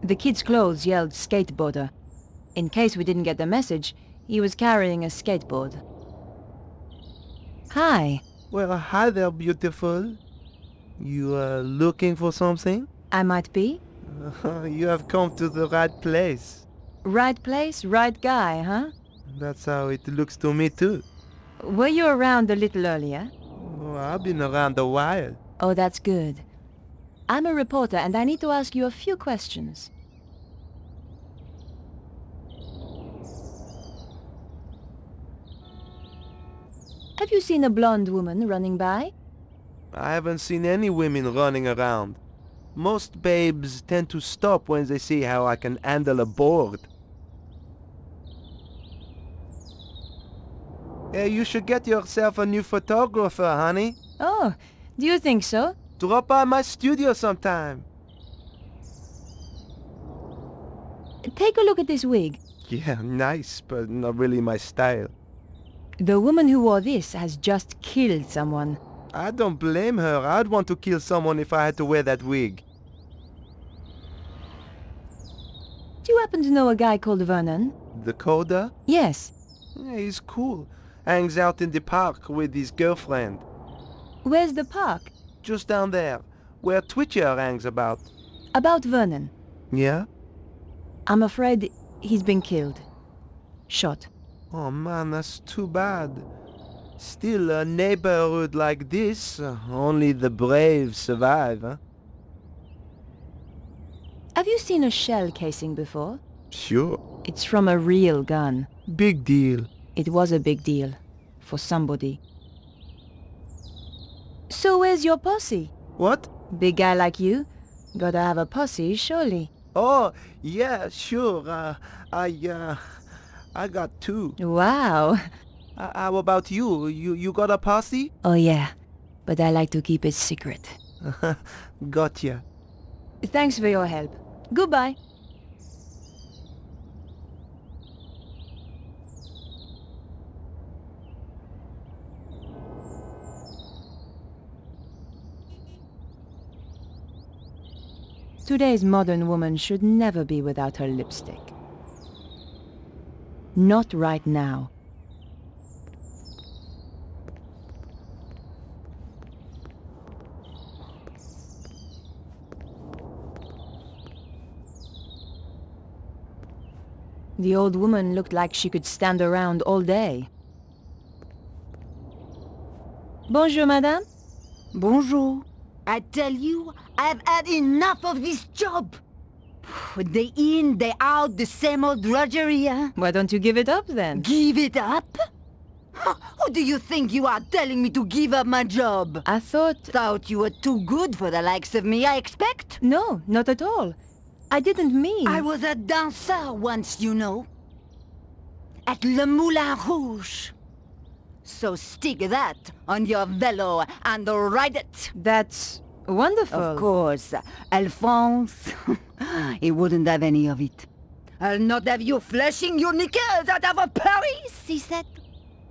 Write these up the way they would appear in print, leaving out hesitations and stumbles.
The kid's clothes yelled skateboarder. In case we didn't get the message, he was carrying a skateboard. Hi. Well, hi there, beautiful. You are looking for something? I might be. You have come to the right place. Right place, right guy, huh? That's how it looks to me too. Were you around a little earlier? Oh, I've been around a while. Oh, that's good. I'm a reporter and I need to ask you a few questions. Have you seen a blonde woman running by? I haven't seen any women running around. Most babes tend to stop when they see how I can handle a board. Hey, you should get yourself a new photographer, honey. Oh, do you think so? Drop by my studio sometime. Take a look at this wig. Yeah, nice, but not really my style. The woman who wore this has just killed someone. I don't blame her. I'd want to kill someone if I had to wear that wig. Do you happen to know a guy called Vernon? The coder? Yes. Yeah, he's cool. Hangs out in the park with his girlfriend. Where's the park? Just down there, where Twitcher hangs about. About Vernon. Yeah? I'm afraid he's been killed. Shot. Oh man, that's too bad. Still, a neighborhood like this, only the brave survive, huh? Have you seen a shell casing before? Sure. It's from a real gun. Big deal. It was a big deal. For somebody. So where's your posse? What? Big guy like you? Gotta have a posse, surely. Oh, yeah, sure. I got two. Wow. How about you? You got a posse? Oh yeah, but I like to keep it secret. Gotcha. Thanks for your help. Goodbye. Today's modern woman should never be without her lipstick. Not right now. The old woman looked like she could stand around all day. Bonjour, madame. Bonjour. I tell you, I've had enough of this job. Day in, day out, the same old drudgery, huh? Why don't you give it up then? Give it up? Who do you think you are telling me to give up my job? I thought... Thought you were too good for the likes of me, I expect? No, not at all. I didn't mean... I was a dancer once, you know. At Le Moulin Rouge. So stick that on your velo and ride it. That's wonderful. Of course. Alphonse, he wouldn't have any of it. I'll not have you flashing your knickers out of Paris, he said.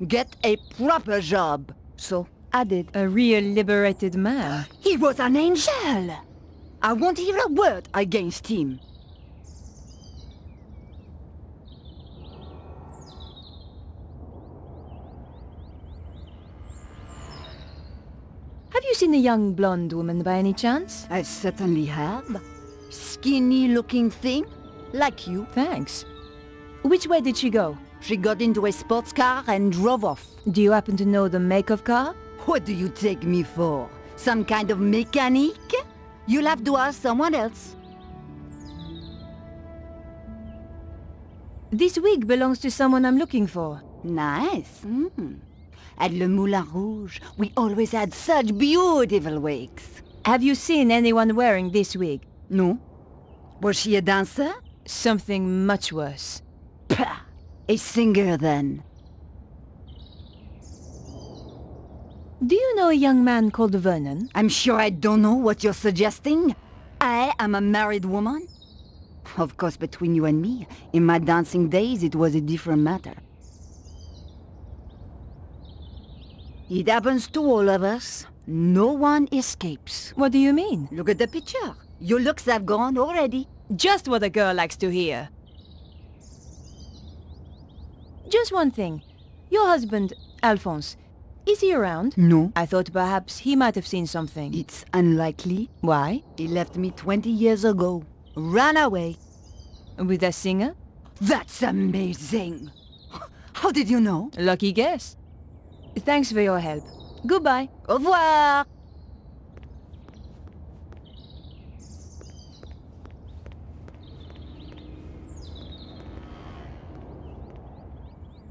Get a proper job. So I did. A real liberated man. He was an angel. I won't hear a word against him. Have you seen a young blonde woman by any chance? I certainly have. Skinny-looking thing, like you. Thanks. Which way did she go? She got into a sports car and drove off. Do you happen to know the make of car? What do you take me for? Some kind of mechanic? You'll have to ask someone else. This wig belongs to someone I'm looking for. Nice. At Le Moulin Rouge, we always had such beautiful wigs. Have you seen anyone wearing this wig? No. Was she a dancer? Something much worse. Pah! A singer, then. Do you know a young man called Vernon? I'm sure I don't know what you're suggesting. I am a married woman. Of course, between you and me, in my dancing days, it was a different matter. It happens to all of us. No one escapes. What do you mean? Look at the picture. Your looks have gone already. Just what a girl likes to hear. Just one thing. Your husband, Alphonse, is he around? No. I thought perhaps he might have seen something. It's unlikely. Why? He left me 20 years ago. Ran away. With a singer? That's amazing. How did you know? Lucky guess. Thanks for your help. Goodbye. Au revoir.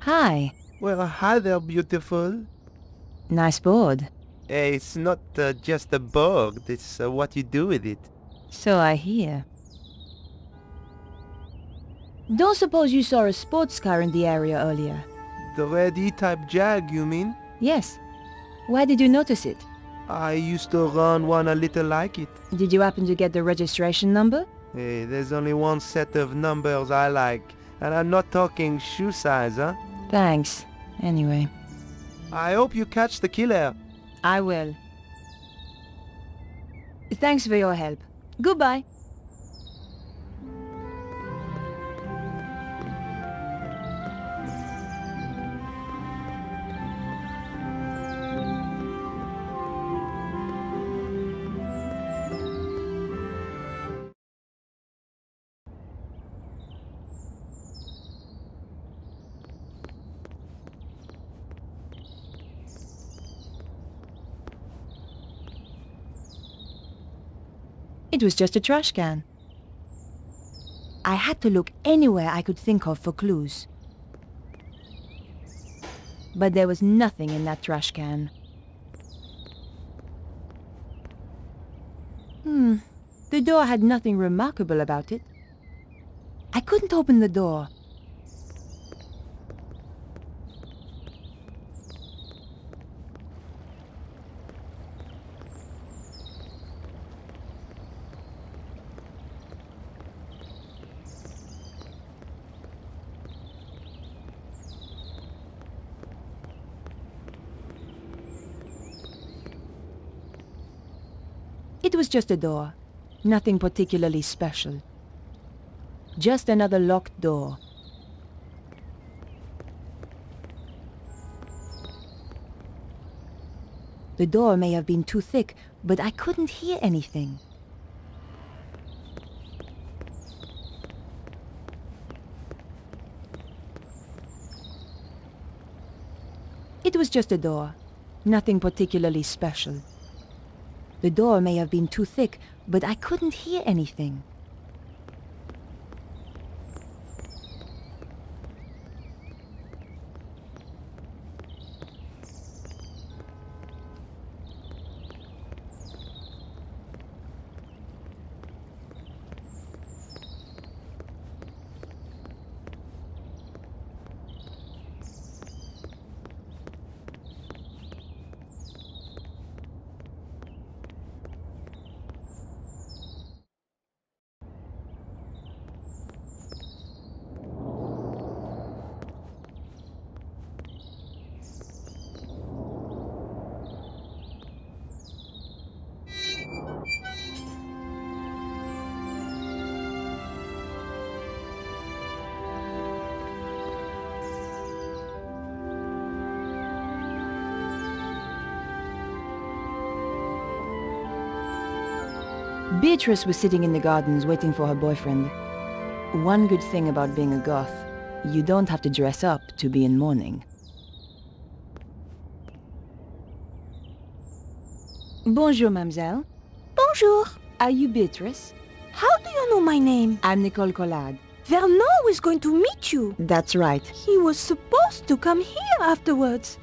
Hi. Well, hi there, beautiful. Nice board. Hey, it's not just a board, it's what you do with it. So I hear. Don't suppose you saw a sports car in the area earlier? The red E-type Jag, you mean? Yes. Why did you notice it? I used to run one a little like it. Did you happen to get the registration number? Hey, there's only one set of numbers I like, and I'm not talking shoe size, huh? Thanks. Anyway. I hope you catch the killer. I will. Thanks for your help. Goodbye. It was just a trash can. I had to look anywhere I could think of for clues. But there was nothing in that trash can. The door had nothing remarkable about it. I couldn't open the door. It was just a door. Nothing particularly special. Just another locked door. The door may have been too thick, but I couldn't hear anything. It was just a door. Nothing particularly special. The door may have been too thick, but I couldn't hear anything. Beatrice was sitting in the gardens waiting for her boyfriend. One good thing about being a goth, you don't have to dress up to be in mourning. Bonjour, mademoiselle. Bonjour. Are you Beatrice? How do you know my name? I'm Nicole Collard. Vernon is going to meet you. That's right. He was supposed to come here afterwards.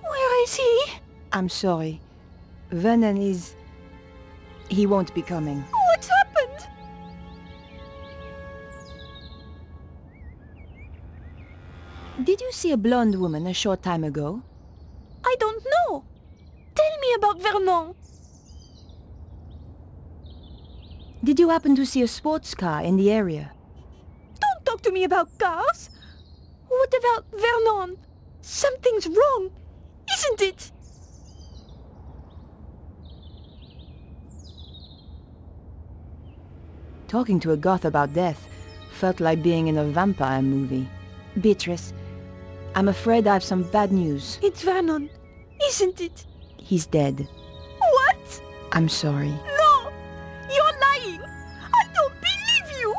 Where is he? I'm sorry. Vernon is... He won't be coming. What's happened? Did you see a blonde woman a short time ago? I don't know. Tell me about Vernon. Did you happen to see a sports car in the area? Don't talk to me about cars. What about Vernon? Something's wrong, isn't it? Talking to a goth about death felt like being in a vampire movie. Beatrice, I'm afraid I have some bad news. It's Vernon, isn't it? He's dead. What? I'm sorry. No! You're lying! I don't believe you!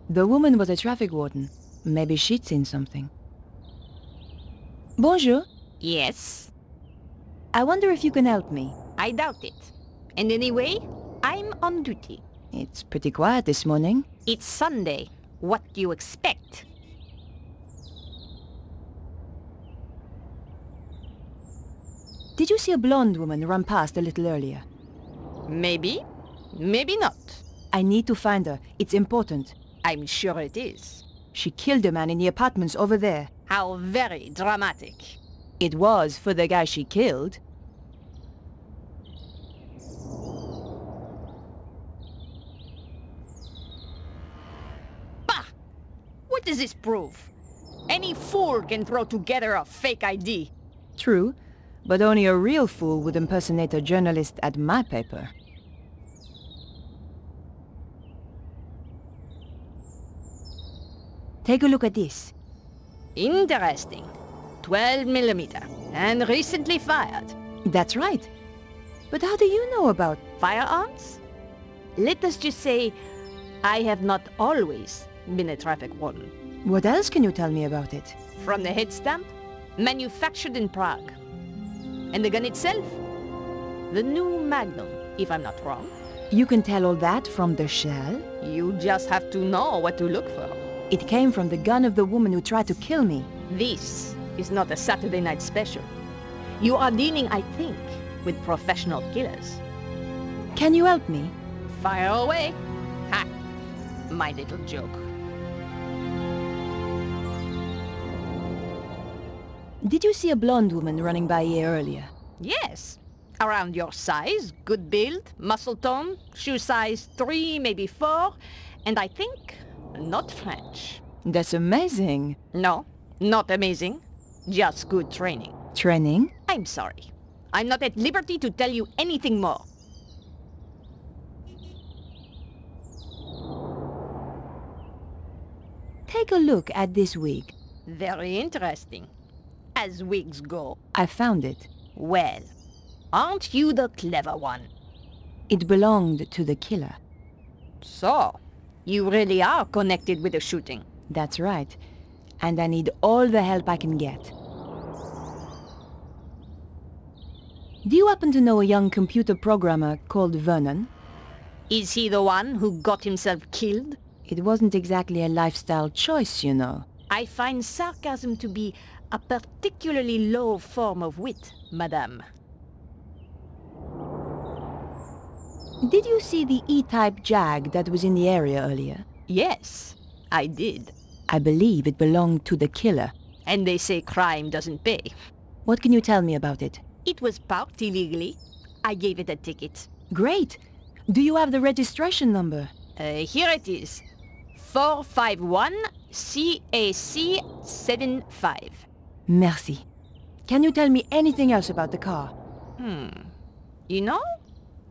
The woman was a traffic warden. Maybe she'd seen something. Bonjour. Yes, I wonder if you can help me. I doubt it. And anyway, I'm on duty. It's pretty quiet this morning. It's Sunday. What do you expect? Did you see a blonde woman run past a little earlier? Maybe, maybe not. I need to find her. It's important. I'm sure it is. She killed a man in the apartments over there. How very dramatic. It was for the guy she killed. Bah! What does this prove? Any fool can throw together a fake ID. True, but only a real fool would impersonate a journalist at my paper. Take a look at this. Interesting. 12 millimeter. And recently fired. That's right. But how do you know about... Firearms? Let us just say, I have not always been a traffic warden. What else can you tell me about it? From the head stamp, manufactured in Prague. And the gun itself? The new Magnum, if I'm not wrong. You can tell all that from the shell? You just have to know what to look for. It came from the gun of the woman who tried to kill me. This is not a Saturday night special. You are dealing, I think, with professional killers. Can you help me? Fire away. Ha! My little joke. Did you see a blonde woman running by here earlier? Yes. Around your size, good build, muscle tone, shoe size 3, maybe 4, and I think not French. That's amazing. No, not amazing. Just good training. Training? I'm sorry. I'm not at liberty to tell you anything more. Take a look at this wig. Very interesting. As wigs go. I found it. Well, aren't you the clever one? It belonged to the killer. So, you really are connected with the shooting. That's right. And I need all the help I can get. Do you happen to know a young computer programmer called Vernon? Is he the one who got himself killed? It wasn't exactly a lifestyle choice, you know. I find sarcasm to be a particularly low form of wit, madame. Did you see the E-type Jag that was in the area earlier? Yes, I did. I believe it belonged to the killer. And they say crime doesn't pay. What can you tell me about it? It was parked illegally. I gave it a ticket. Great! Do you have the registration number? Here it is. 451 CAC 75. Merci. Can you tell me anything else about the car? You know,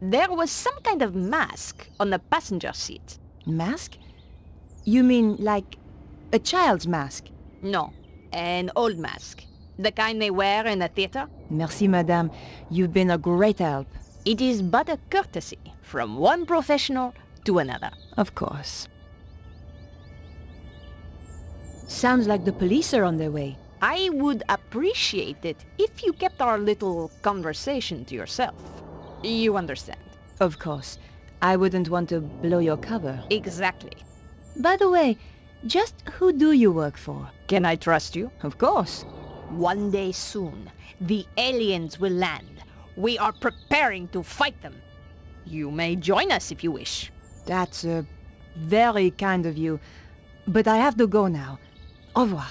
there was some kind of mask on the passenger seat. Mask? You mean like a child's mask? No, an old mask. The kind they wear in a theater. Merci, madame. You've been a great help. It is but a courtesy from one professional to another. Of course. Sounds like the police are on their way. I would appreciate it if you kept our little conversation to yourself. You understand? Of course. I wouldn't want to blow your cover. Exactly. By the way, Just who do you work for? Can I trust you? Of course. One day soon, the aliens will land. We are preparing to fight them. You may join us if you wish. That's very kind of you. But I have to go now. Au revoir.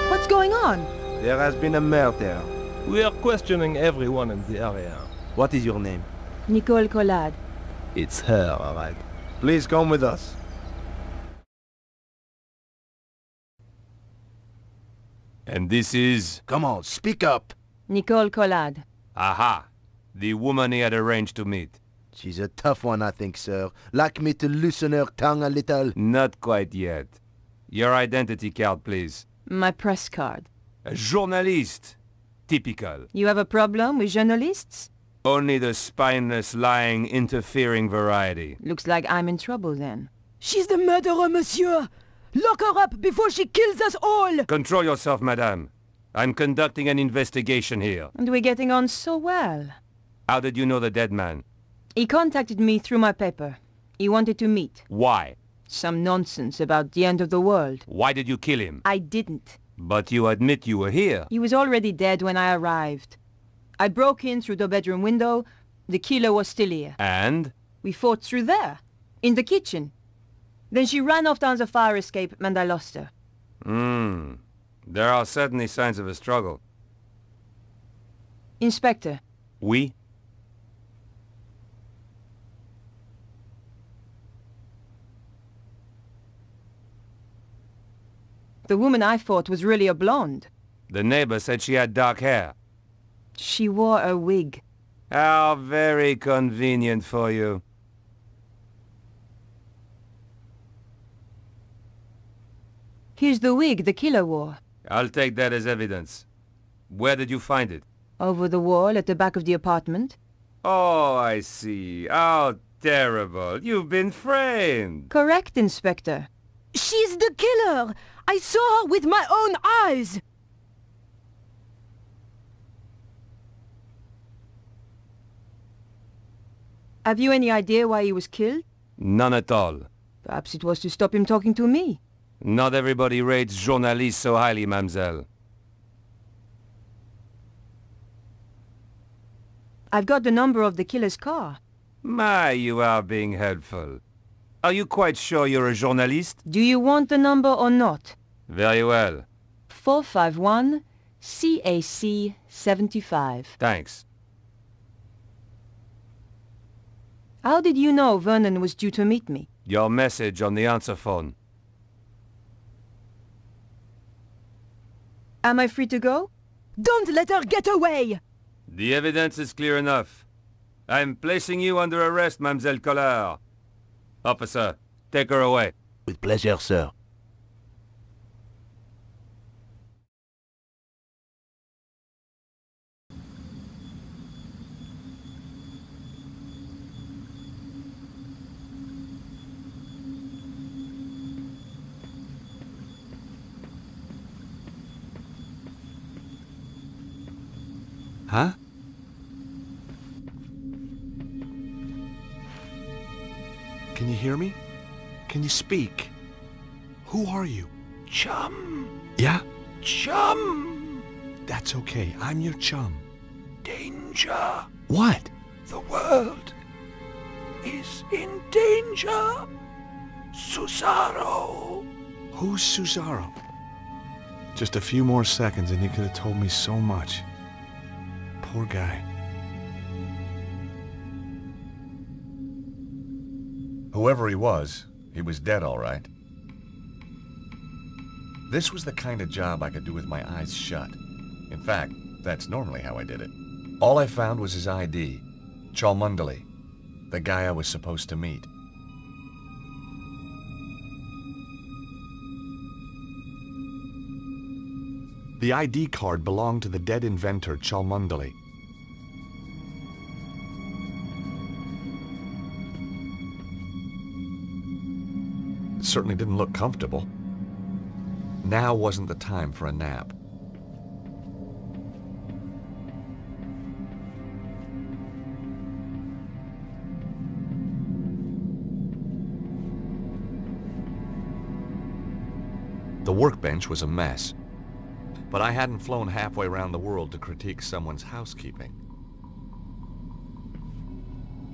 What's going on? There has been a murder. We are questioning everyone in the area. What is your name? Nicole Collard. It's her, all right. Please come with us. And this is... Come on, speak up. Nicole Collard. Aha! The woman he had arranged to meet. She's a tough one, I think, sir. Like me to loosen her tongue a little. Not quite yet. Your identity card, please. My press card. A journalist. Typical. You have a problem with journalists? Only the spineless, lying, interfering variety. Looks like I'm in trouble then. She's the murderer, monsieur! Lock her up before she kills us all! Control yourself, madame. I'm conducting an investigation here. And we're getting on so well. How did you know the dead man? He contacted me through my paper. He wanted to meet. Why? Some nonsense about the end of the world. Why did you kill him? I didn't. But you admit you were here. He was already dead when I arrived. I broke in through the bedroom window. The killer was still here. And? We fought through there, in the kitchen. Then she ran off down the fire escape and I lost her. There are certainly signs of a struggle. Inspector. Oui? The woman I fought was really a blonde. The neighbor said she had dark hair. She wore a wig. How very convenient for you. Here's the wig the killer wore. I'll take that as evidence. Where did you find it? Over the wall at the back of the apartment. Oh, I see. How terrible. You've been framed. Correct, Inspector. She's the killer! I saw her with my own eyes! Have you any idea why he was killed? None at all. Perhaps it was to stop him talking to me. Not everybody rates journalists so highly, mademoiselle. I've got the number of the killer's car. My, you are being helpful. Are you quite sure you're a journalist? Do you want the number or not? Very well. 451 CAC 75. Thanks. How did you know Vernon was due to meet me? Your message on the answer phone. Am I free to go? Don't let her get away! The evidence is clear enough. I'm placing you under arrest, Mademoiselle Collard. Officer, take her away. With pleasure, sir. Huh? Can you hear me? Can you speak? Who are you? Chum! Yeah? Chum! That's okay. I'm your chum. Danger! What? The world is in danger! Susaro! Who's Susaro? Just a few more seconds and he could have told me so much. Poor guy. Whoever he was dead all right. This was the kind of job I could do with my eyes shut. In fact, that's normally how I did it. All I found was his ID, Cholmondeley, the guy I was supposed to meet. The ID card belonged to the dead inventor, Cholmondeley. It certainly didn't look comfortable. Now wasn't the time for a nap. The workbench was a mess, but I hadn't flown halfway around the world to critique someone's housekeeping.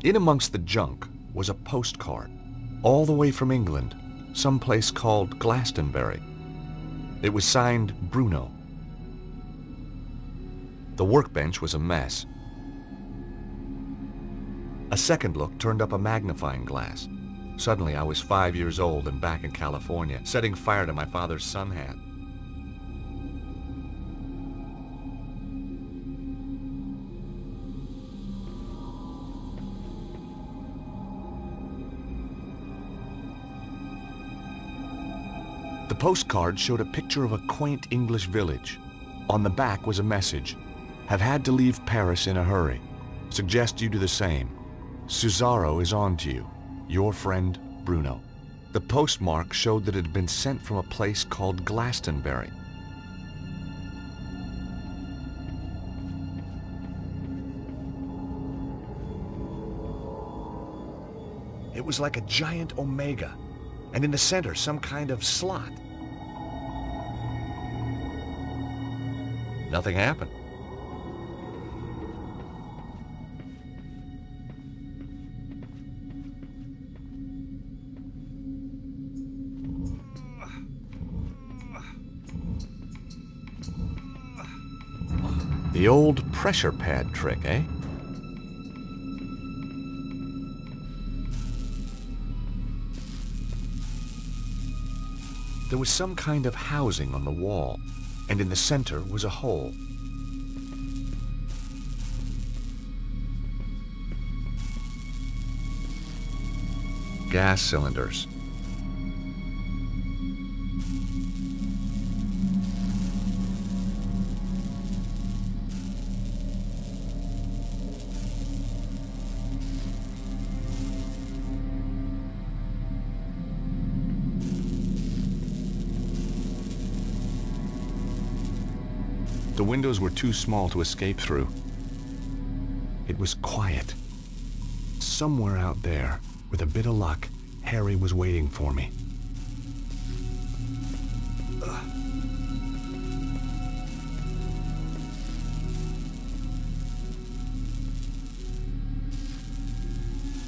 In amongst the junk was a postcard, all the way from England, someplace called Glastonbury. It was signed Bruno. The workbench was a mess. A second look turned up a magnifying glass. Suddenly I was 5 years old and back in California, setting fire to my father's sun hat. The postcard showed a picture of a quaint English village. On the back was a message. Have had to leave Paris in a hurry. Suggest you do the same. Cesaro is on to you. Your friend, Bruno. The postmark showed that it had been sent from a place called Glastonbury. It was like a giant omega, and in the center some kind of slot. Nothing happened. The old pressure pad trick, eh? There was some kind of housing on the wall, and in the center was a hole. Gas cylinders. The windows were too small to escape through. It was quiet. Somewhere out there, with a bit of luck, Harry was waiting for me.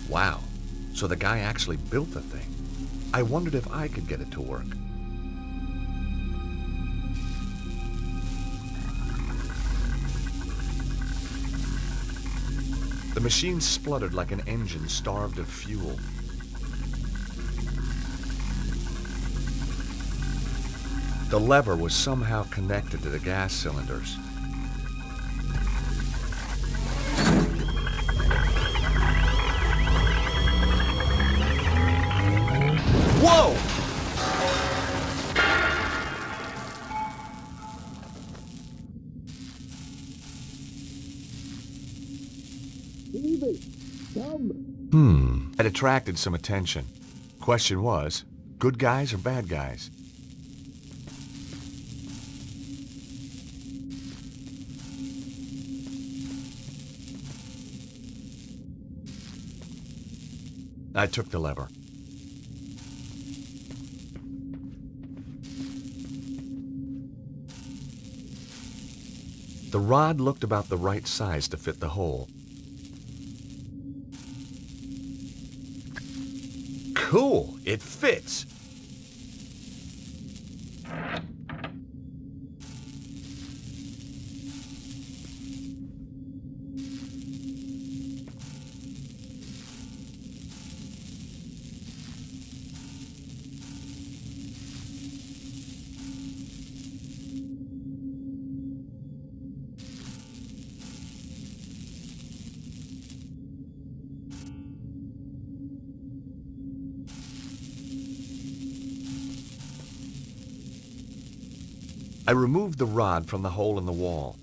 Wow, so the guy actually built the thing. I wondered if I could get it to work. The machine spluttered like an engine starved of fuel. The lever was somehow connected to the gas cylinders. Whoa! It attracted some attention. Question was, good guys or bad guys? I took the lever. The rod looked about the right size to fit the hole. Cool, it fits. I removed the rod from the hole in the wall.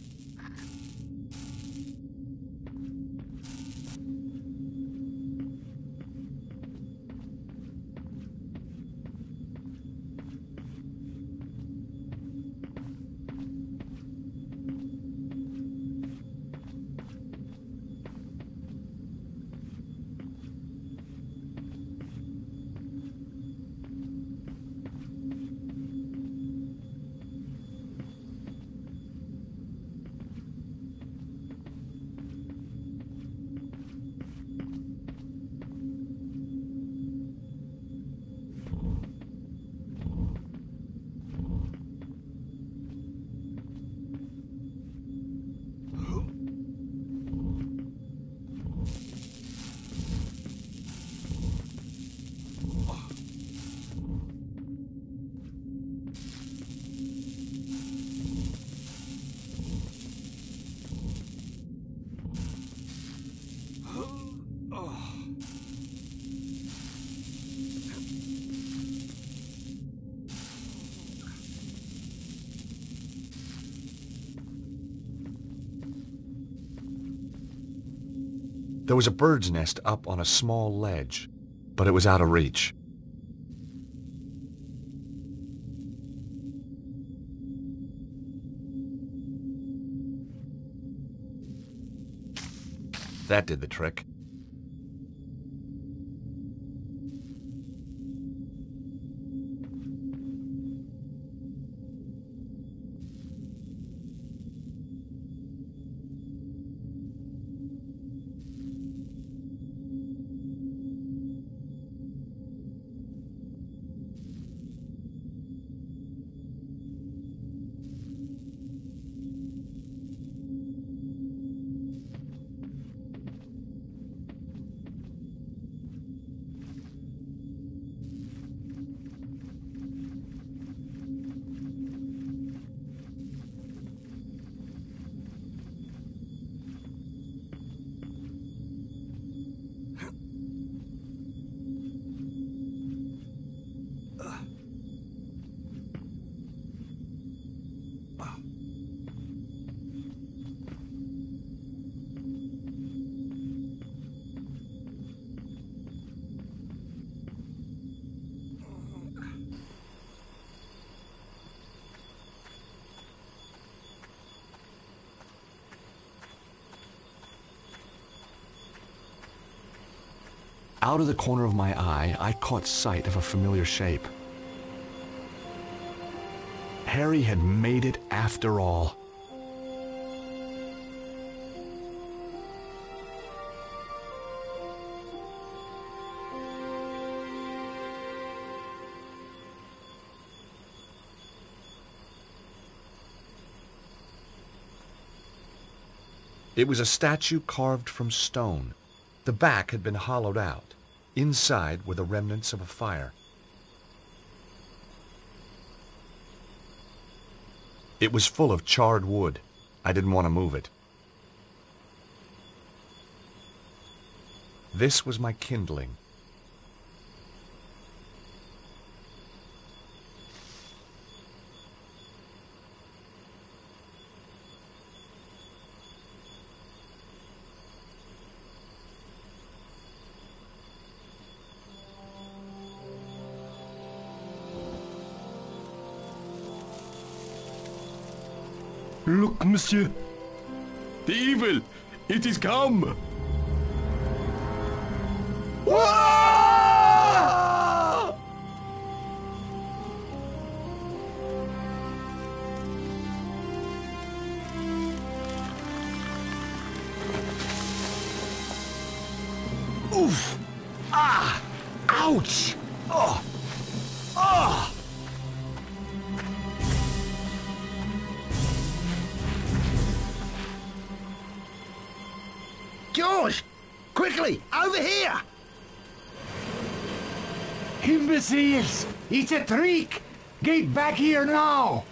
There was a bird's nest up on a small ledge, but it was out of reach. That did the trick. Out of the corner of my eye, I caught sight of a familiar shape. Harry had made it after all. It was a statue carved from stone. The back had been hollowed out. Inside were the remnants of a fire. It was full of charred wood. I didn't want to move it. This was my kindling. Look, monsieur. The evil! It is come! Oof! Ah! Ouch! Oh! Oh! George! Quickly! Over here! Imbeciles! It's a trick! Get back here now!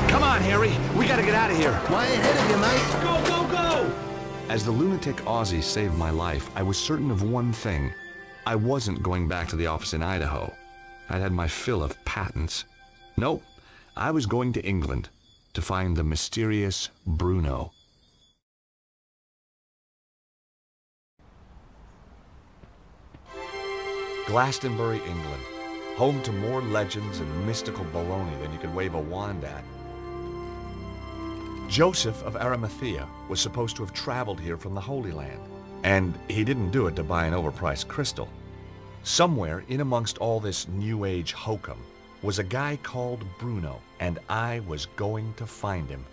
Come on, Harry! We gotta get out of here! Way ahead of you, mate! Go, go, go! As the lunatic Aussie saved my life, I was certain of one thing. I wasn't going back to the office in Idaho. I'd had my fill of patents. Nope. I was going to England to find the mysterious Bruno. Glastonbury, England, home to more legends and mystical baloney than you could wave a wand at. Joseph of Arimathea was supposed to have traveled here from the Holy Land, and he didn't do it to buy an overpriced crystal. Somewhere in amongst all this New Age hokum was a guy called Bruno, and I was going to find him.